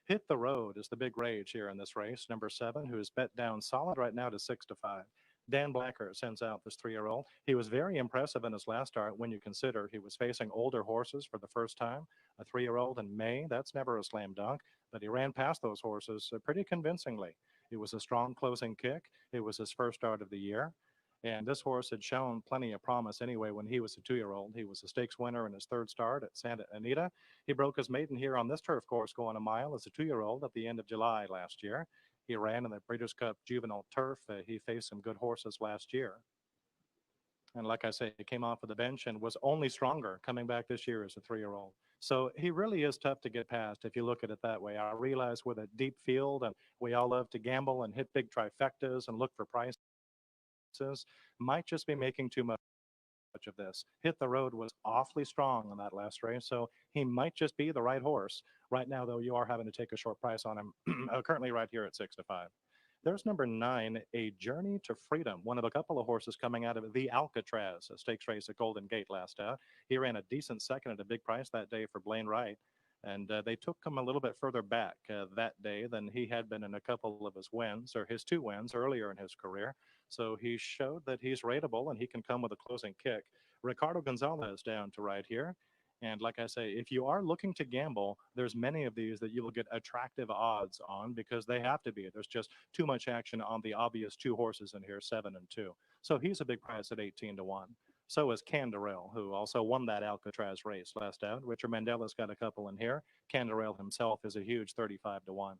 Hit the Road is the big rage here in this race. Number 7, who is bet down solid right now to 6-5. Dan Blacker sends out this 3-year-old. He was very impressive in his last start when you consider he was facing older horses for the first time. A 3-year-old in May, that's never a slam dunk, but he ran past those horses pretty convincingly. It was a strong closing kick. It was his first start of the year. And this horse had shown plenty of promise anyway when he was a 2-year-old. He was a stakes winner in his third start at Santa Anita. He broke his maiden here on this turf course going a mile as a 2-year-old at the end of July last year. He ran in the Breeders' Cup Juvenile Turf. He faced some good horses last year. And like I say, he came off of the bench and was only stronger coming back this year as a 3-year-old. So he really is tough to get past if you look at it that way. I realize with a deep field and we all love to gamble and hit big trifectas and look for prices, might just be making too much of this. Hit the Road was awfully strong on that last race, so he might just be the right horse. Right now, though, you are having to take a short price on him, currently right here at 6-5. There's number 9, A Journey to Freedom, one of a couple of horses coming out of the Alcatraz, a stakes race at Golden Gate last out. He ran a decent second at a big price that day for Blaine Wright, and they took him a little bit further back that day than he had been in a couple of his wins, or his 2 wins earlier in his career. So he showed that he's rateable and he can come with a closing kick. Ricardo Gonzalez down to right here. And like I say, if you are looking to gamble, there's many of these that you will get attractive odds on because they have to be. There's just too much action on the obvious 2 horses in here, 7 and 2. So he's a big price at 18-1. So is Canderel, who also won that Alcatraz race last out. Richard Mandela's got a couple in here. Canderel himself is a huge 35-1.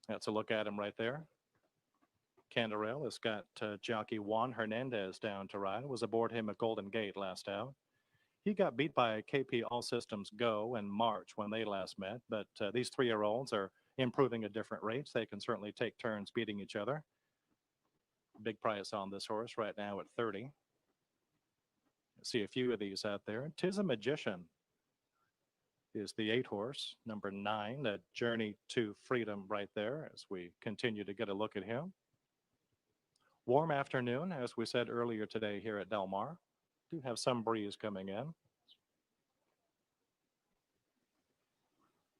That's a look at him right there. Canderel has got jockey Juan Hernandez down to ride. Was aboard him at Golden Gate last out. He got beat by KP All Systems Go in March when they last met, but these 3-year-olds are improving at different rates. They can certainly take turns beating each other. Big price on this horse right now at 30. See a few of these out there. Tizamagician is the 8 horse, number 9, that Journey to Freedom right there as we continue to get a look at him. Warm afternoon, as we said earlier today here at Del Mar. Do have some breeze coming in.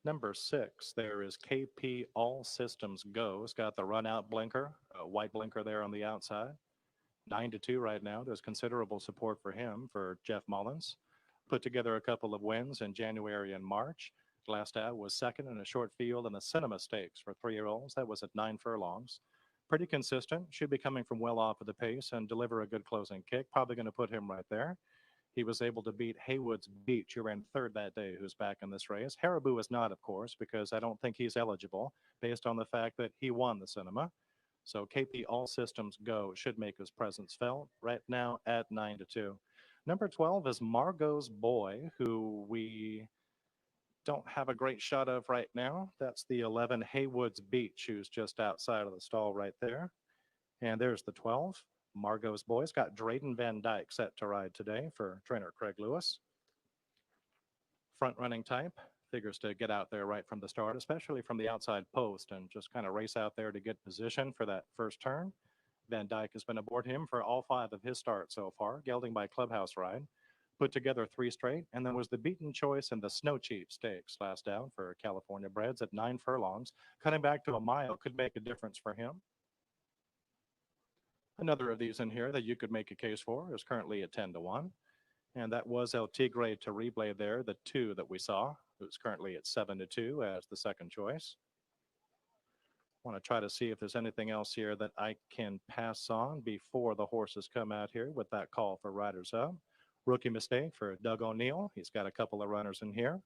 Number 6, there is KP All Systems Go. It's got the run out blinker, a white blinker there on the outside. 9-2 right now. There's considerable support for him, for Jeff Mullins. Put together a couple of wins in January and March. Last out was second in a short field in the Cinema Stakes for 3-year-olds. That was at 9 furlongs. Pretty consistent. Should be coming from well off of the pace and deliver a good closing kick. Probably going to put him right there. He was able to beat Haywood's Beach, who ran 3rd that day, who's back in this race. Haribo is not, of course, because I don't think he's eligible based on the fact that he won the Cinema. So KP All Systems Go should make his presence felt right now at 9-2. Number 12 is Margot's Boy, who we don't have a great shot of right now. That's the 11 Haywood's Beach, who's just outside of the stall right there. And there's the 12. Margot's Boy's got Drayden Van Dyke set to ride today for trainer Craig Lewis. Front running type, figures to get out there right from the start, especially from the outside post, and just kind of race out there to get position for that first turn. Van Dyke has been aboard him for all 5 of his starts so far, gelding by Clubhouse Ride. Put together 3 straight, and then was the beaten choice in the Snow Chief Stakes last out for California Breds at 9 furlongs. Cutting back to a mile could make a difference for him. Another of these in here that you could make a case for is currently at 10-1. And that was El Tigre Terrible there, the 2 that we saw, who's currently at 7-2 as the second choice. Want to try to see if there's anything else here that I can pass on before the horses come out here with that call for riders up. Rookie mistake for Doug O'Neill. He's got a couple of runners in here.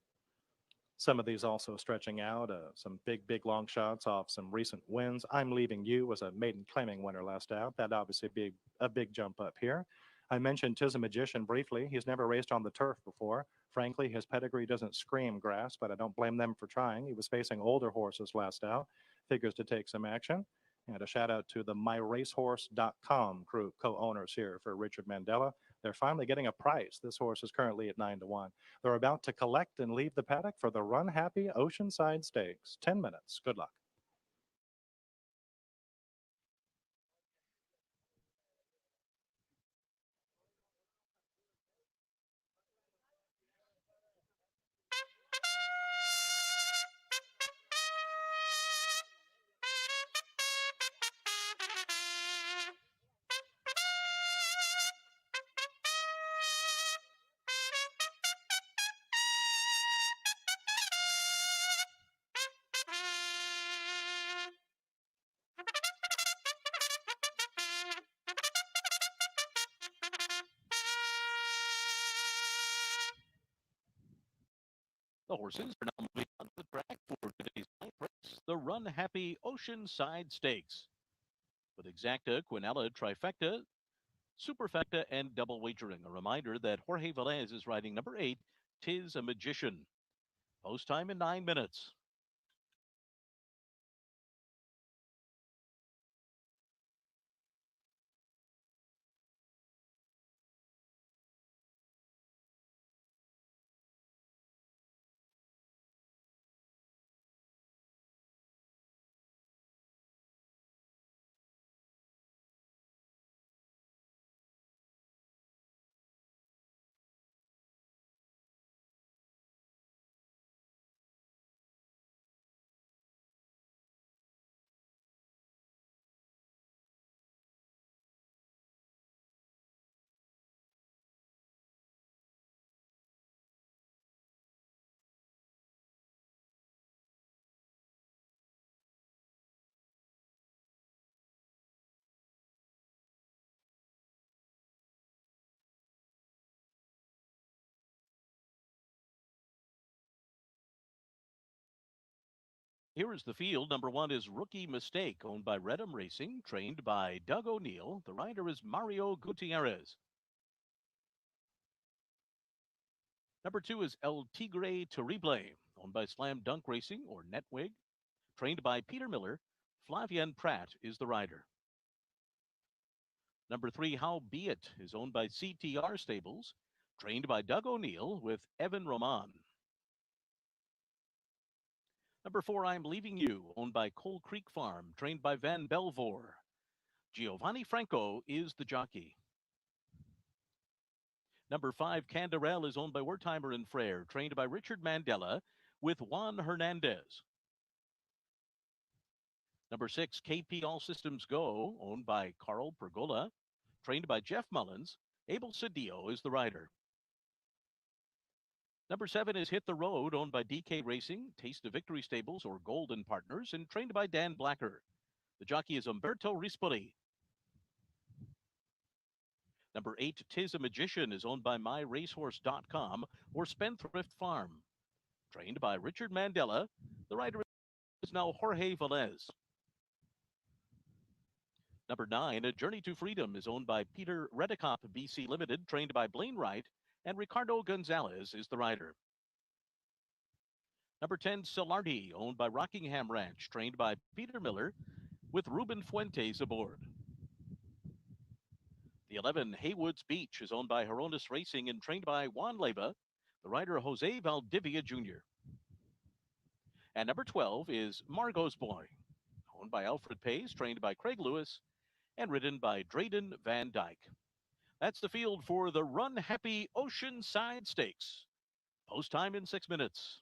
Some of these also stretching out, some big long shots off some recent wins. I'm Leaving You was a maiden claiming winner last out. That'd obviously be a big jump up here. I mentioned Tizamagician briefly. He's never raced on the turf before. Frankly, his pedigree doesn't scream grass, but I don't blame them for trying. He was facing older horses last out. Figures to take some action. And a shout out to the MyRacehorse.com group co-owners here for Richard Mandela. They're finally getting a price. This horse is currently at 9-1. They're about to collect and leave the paddock for the Run Happy Oceanside Stakes. 10 minutes. Good luck. The horses are now moving on the track for today's ninth race, the Run Happy Oceanside Stakes, with Exacta, Quinella, Trifecta, Superfecta, and Double Wagering. A reminder that Jorge Velez is riding number 8, Tizamagician. Post time in 9 minutes. Here is the field. Number 1 is Rookie Mistake, owned by Redham Racing, trained by Doug O'Neill. The rider is Mario Gutierrez. Number 2 is El Tigre Terrible, owned by Slam Dunk Racing or Netwig, trained by Peter Miller. Flavian Pratt is the rider. Number 3, How Be It, is owned by CTR Stables, trained by Doug O'Neill with Evan Roman. Number 4, I'm Leaving You, owned by Coal Creek Farm, trained by Van Belvoor. Giovanni Franco is the jockey. Number 5, Candarel, is owned by Wertheimer and Frere, trained by Richard Mandela with Juan Hernandez. Number 6, KP All Systems Go, owned by Carl Pergola, trained by Jeff Mullins. Abel Cedillo is the rider. Number 7 is Hit the Road, owned by DK Racing, Taste of Victory Stables, or Golden Partners, and trained by Dan Blacker. The jockey is Umberto Rispoli. Number 8, Tizamagician, is owned by MyRacehorse.com or Spendthrift Farm. Trained by Richard Mandela, the rider is now Jorge Velez. Number 9, A Journey to Freedom, is owned by Peter Redekop BC Limited, trained by Blaine Wright, and Ricardo Gonzalez is the rider. Number 10, Solardi, owned by Rockingham Ranch, trained by Peter Miller, with Ruben Fuentes aboard. The 11, Haywood's Beach, is owned by Heronis Racing and trained by Juan Leyva, the rider Jose Valdivia Jr. And number 12 is Margot's Boy, owned by Alfred Pace, trained by Craig Lewis, and ridden by Drayden Van Dyke. That's the field for the Run Happy Oceanside Stakes. Post time in 6 minutes.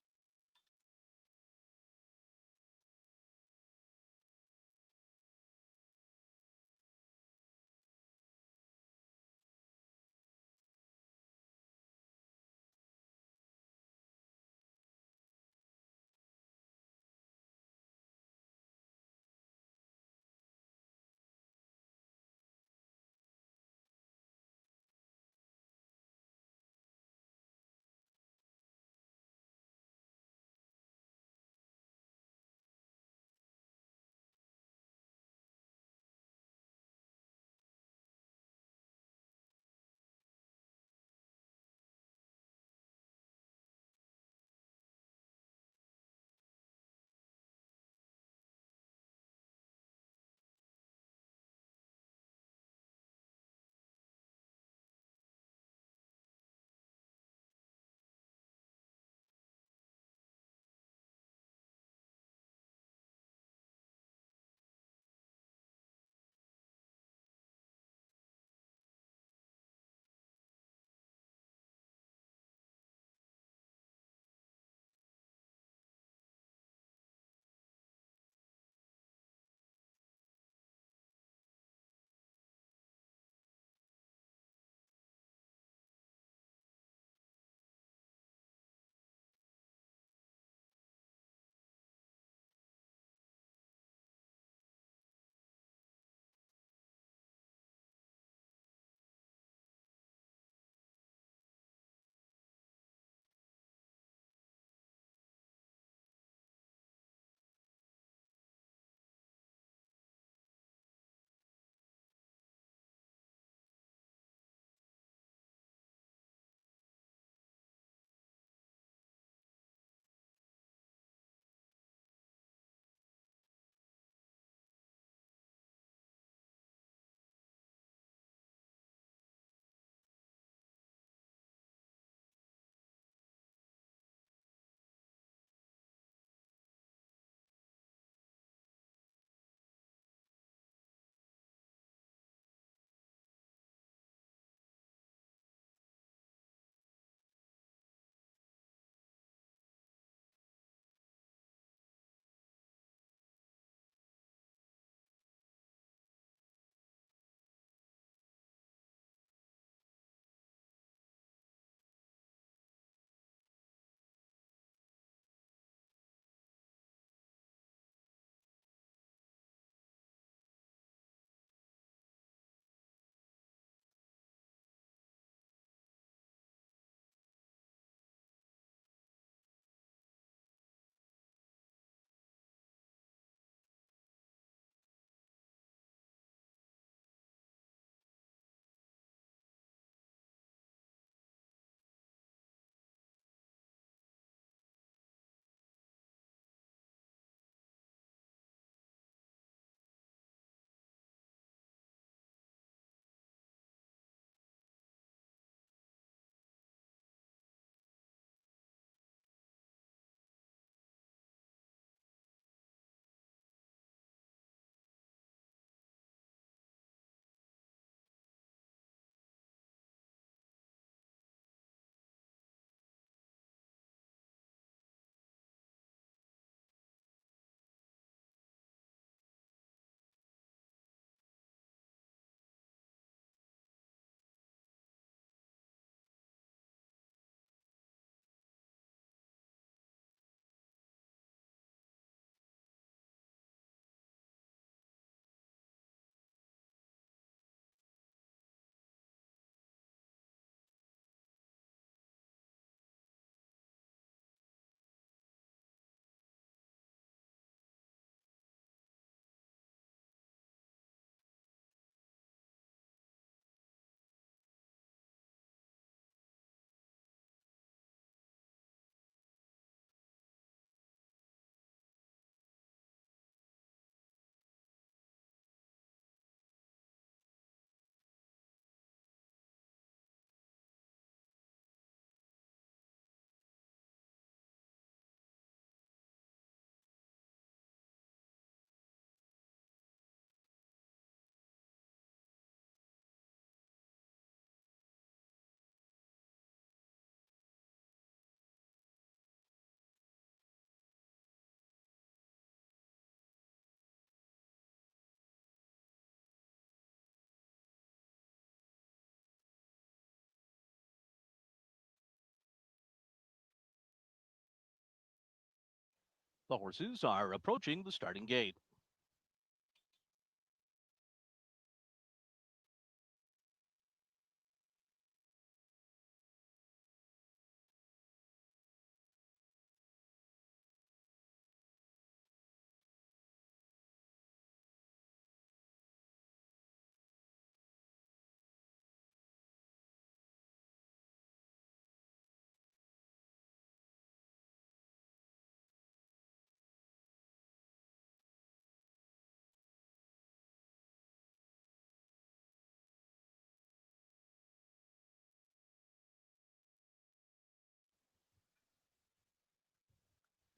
The horses are approaching the starting gate.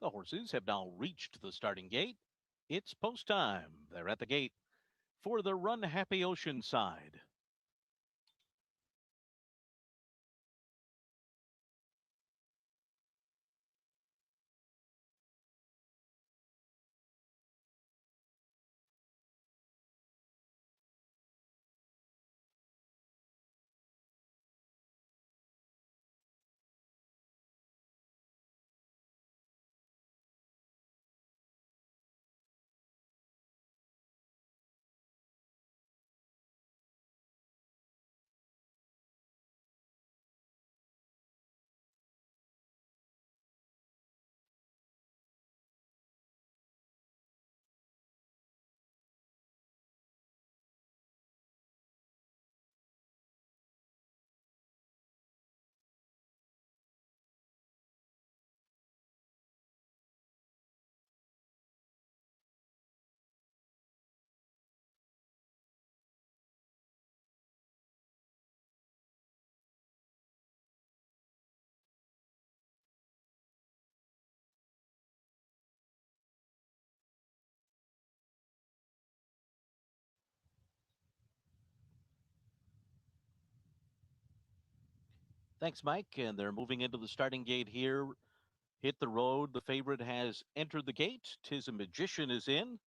The horses have now reached the starting gate. It's post time. They're at the gate for the Run Happy Oceanside. Thanks, Mike. And they're moving into the starting gate here. Hit the road. The favorite has entered the gate. Tizamagician is in.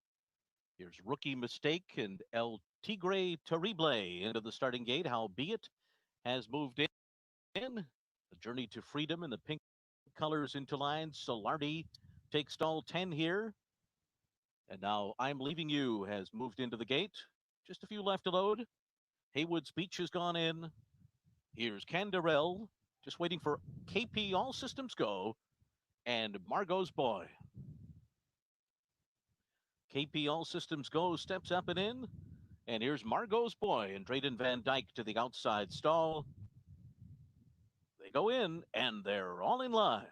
Here's Rookie Mistake and El Tigre Terrible into the starting gate. Howbeit has moved in. The Journey to Freedom in the pink colors into line. Solardi takes stall 10 here. And now I'm Leaving You has moved into the gate. Just a few left to load. Haywood Speech has gone in. Here's Candarell, just waiting for KP All Systems Go, and Margot's Boy. KP All Systems Go steps up and in, and here's Margot's Boy and Drayden Van Dyke to the outside stall. They go in, and they're all in line.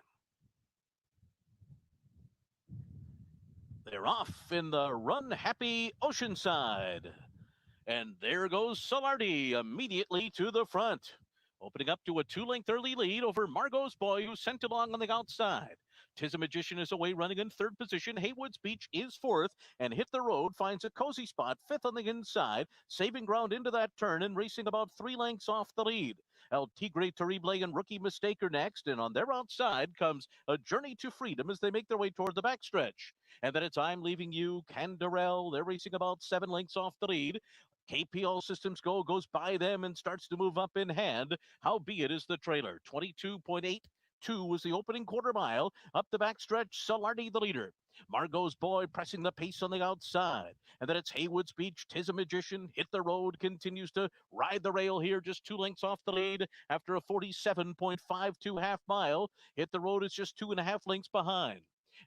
They're off in the Run Happy Oceanside. And there goes Solardi immediately to the front, opening up to a 2-length early lead over Margot's Boy, who sent along on the outside. Tizamagician is away running in third position. Haywood Speech is fourth, and Hit the Road finds a cozy spot fifth on the inside, saving ground into that turn and racing about 3 lengths off the lead. El Tigre Terrible and Rookie Mistake are next, and on their outside comes A Journey to Freedom as they make their way toward the backstretch. And then it's I'm Leaving You, Candarell. They're racing about 7 lengths off the lead. KP All Systems Go goes by them and starts to move up in hand. Howbeit is the trailer. 22.82 was the opening quarter mile. Up the backstretch, Solardi the leader. Margot's Boy pressing the pace on the outside. And then it's Haywood Speech, Tizamagician, Hit the Road, continues to ride the rail here, just 2 lengths off the lead after a 47.52 half mile. Hit the Road is just 2.5 lengths behind.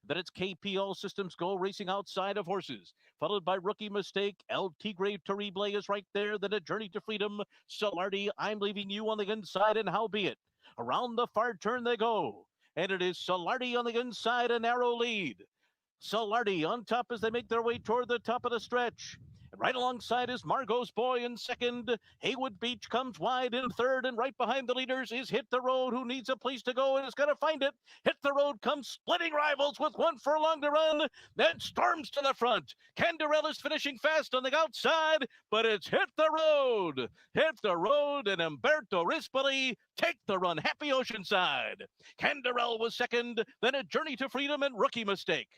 Then it's KP All Systems Go racing outside of horses, followed by Rookie Mistake. El Tigre Terrible is right there. Then A Journey to Freedom. Solardi, I'm Leaving You on the inside, and Howbeit. Around the far turn they go. And it is Solardi on the inside, a narrow lead. Solardi on top as they make their way toward the top of the stretch. Right alongside is Margot's Boy in second. Haywood Beach comes wide in third, and right behind the leaders is Hit the Road, who needs a place to go and is going to find it. Hit the Road comes splitting rivals with 1 furlong to run, then storms to the front. Candarell is finishing fast on the outside, but it's Hit the Road. Hit the Road and Umberto Rispoli take the Run Happy Oceanside. Candarell was second, then A Journey to Freedom and Rookie Mistake.